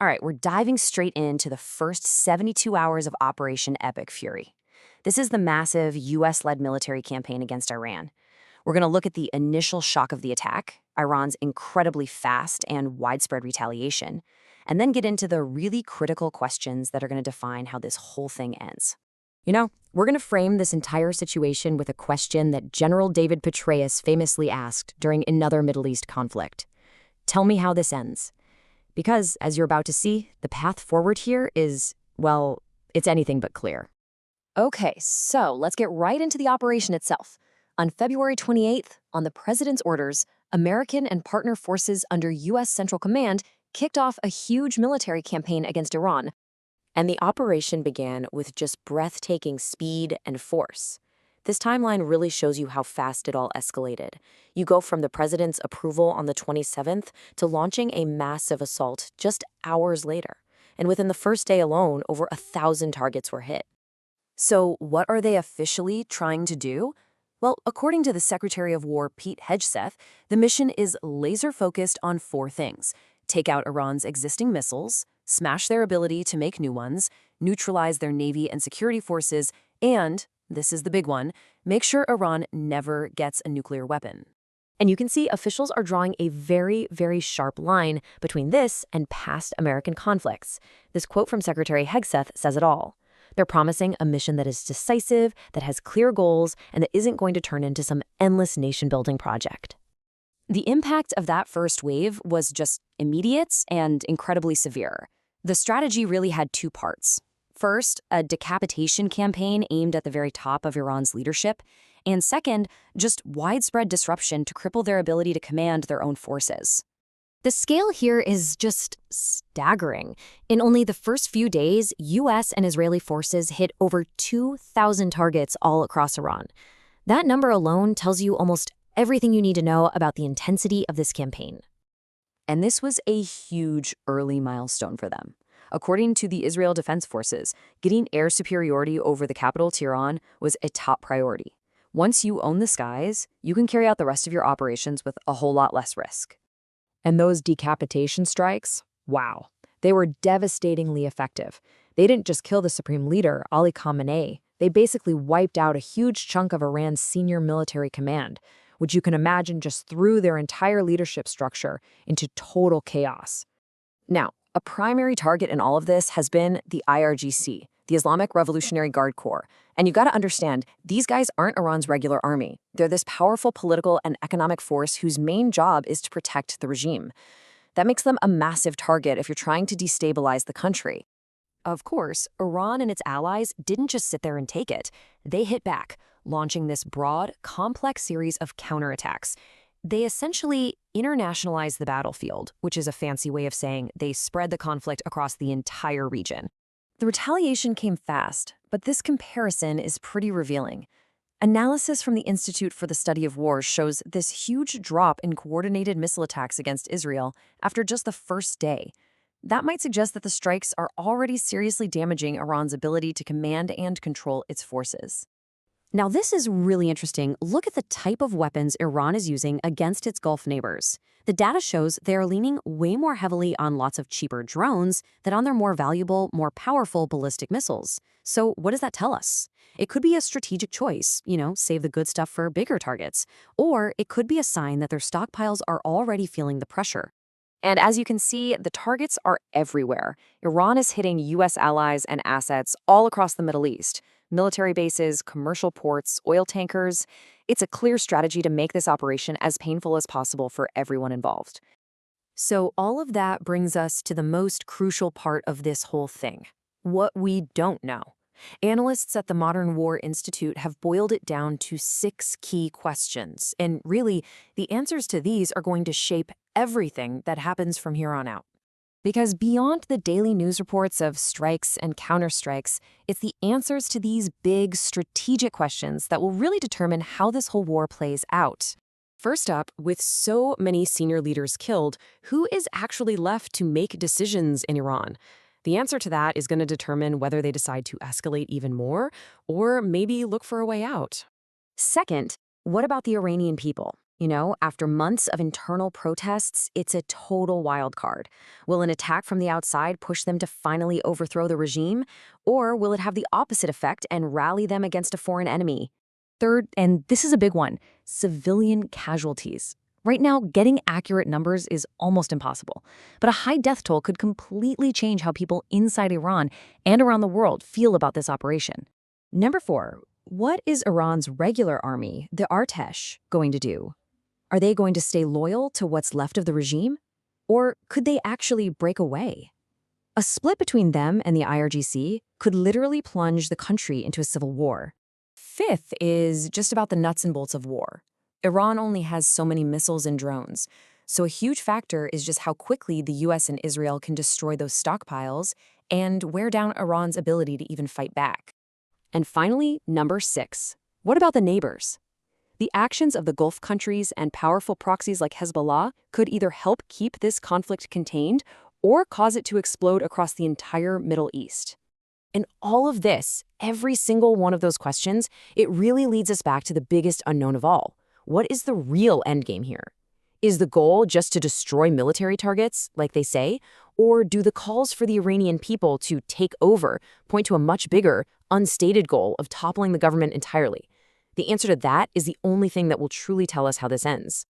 All right, we're diving straight into the first 72 hours of Operation Epic Fury. This is the massive US-led military campaign against Iran. We're going to look at the initial shock of the attack, Iran's incredibly fast and widespread retaliation, and then get into the really critical questions that are going to define how this whole thing ends. We're going to frame this entire situation with a question that General David Petraeus famously asked during another Middle East conflict. Tell me how this ends. Because, as you're about to see, the path forward here is, well, it's anything but clear. Okay, so let's get right into the operation itself. On February 28th, on the president's orders, American and partner forces under U.S. Central Command kicked off a huge military campaign against Iran. And the operation began with just breathtaking speed and force. This timeline really shows you how fast it all escalated. You go from the president's approval on the 27th to launching a massive assault just hours later. And within the first day alone, over 1,000 targets were hit. So what are they officially trying to do? Well, according to the Secretary of War, Pete Hegseth, the mission is laser-focused on 4 things: take out Iran's existing missiles, smash their ability to make new ones, neutralize their navy and security forces, and, this is the big one, make sure Iran never gets a nuclear weapon. And you can see officials are drawing a very, very sharp line between this and past American conflicts. This quote from Secretary Hegseth says it all. They're promising a mission that is decisive, that has clear goals, and that isn't going to turn into some endless nation-building project. The impact of that first wave was just immediate and incredibly severe. The strategy really had 2 parts. First, a decapitation campaign aimed at the very top of Iran's leadership, and second, just widespread disruption to cripple their ability to command their own forces. The scale here is just staggering. In only the first few days, U.S. and Israeli forces hit over 2,000 targets all across Iran. That number alone tells you almost everything you need to know about the intensity of this campaign. And this was a huge early milestone for them. According to the Israel Defense Forces, getting air superiority over the capital, Tehran, was a top priority. Once you own the skies, you can carry out the rest of your operations with a whole lot less risk. And those decapitation strikes? Wow. They were devastatingly effective. They didn't just kill the Supreme Leader, Ali Khamenei. They basically wiped out a huge chunk of Iran's senior military command, which you can imagine just threw their entire leadership structure into total chaos. Now, a primary target in all of this has been the IRGC, the Islamic Revolutionary Guard Corps. And you got to understand, these guys aren't Iran's regular army. They're this powerful political and economic force whose main job is to protect the regime. That makes them a massive target if you're trying to destabilize the country. Of course, Iran and its allies didn't just sit there and take it. They hit back, launching this broad, complex series of counterattacks. They essentially internationalized the battlefield, which is a fancy way of saying they spread the conflict across the entire region. The retaliation came fast, but this comparison is pretty revealing. Analysis from the Institute for the Study of War shows this huge drop in coordinated missile attacks against Israel after just the first day. That might suggest that the strikes are already seriously damaging Iran's ability to command and control its forces. Now, this is really interesting. Look at the type of weapons Iran is using against its Gulf neighbors. The data shows they are leaning way more heavily on lots of cheaper drones than on their more valuable, more powerful ballistic missiles. So what does that tell us? It could be a strategic choice, save the good stuff for bigger targets. Or it could be a sign that their stockpiles are already feeling the pressure. And as you can see, the targets are everywhere. Iran is hitting U.S. allies and assets all across the Middle East. Military bases, commercial ports, oil tankers. It's a clear strategy to make this operation as painful as possible for everyone involved. So all of that brings us to the most crucial part of this whole thing: what we don't know. Analysts at the Modern War Institute have boiled it down to 6 key questions, and really, the answers to these are going to shape everything that happens from here on out. Because beyond the daily news reports of strikes and counterstrikes, it's the answers to these big strategic questions that will really determine how this whole war plays out. First up, with so many senior leaders killed, who is actually left to make decisions in Iran? The answer to that is going to determine whether they decide to escalate even more or maybe look for a way out. Second, what about the Iranian people? After months of internal protests, it's a total wild card. Will an attack from the outside push them to finally overthrow the regime? Or will it have the opposite effect and rally them against a foreign enemy? Third, and this is a big one, civilian casualties. Right now, getting accurate numbers is almost impossible. But a high death toll could completely change how people inside Iran and around the world feel about this operation. Number 4, what is Iran's regular army, the Artesh, going to do? Are they going to stay loyal to what's left of the regime? Or could they actually break away? A split between them and the IRGC could literally plunge the country into a civil war. Fifth is just about the nuts and bolts of war. Iran only has so many missiles and drones, so a huge factor is just how quickly the US and Israel can destroy those stockpiles and wear down Iran's ability to even fight back. And finally, number 6. What about the neighbors? The actions of the Gulf countries and powerful proxies like Hezbollah could either help keep this conflict contained or cause it to explode across the entire Middle East. And all of this, every single one of those questions, it really leads us back to the biggest unknown of all. What is the real endgame here? Is the goal just to destroy military targets, like they say? Or do the calls for the Iranian people to take over point to a much bigger, unstated goal of toppling the government entirely? The answer to that is the only thing that will truly tell us how this ends.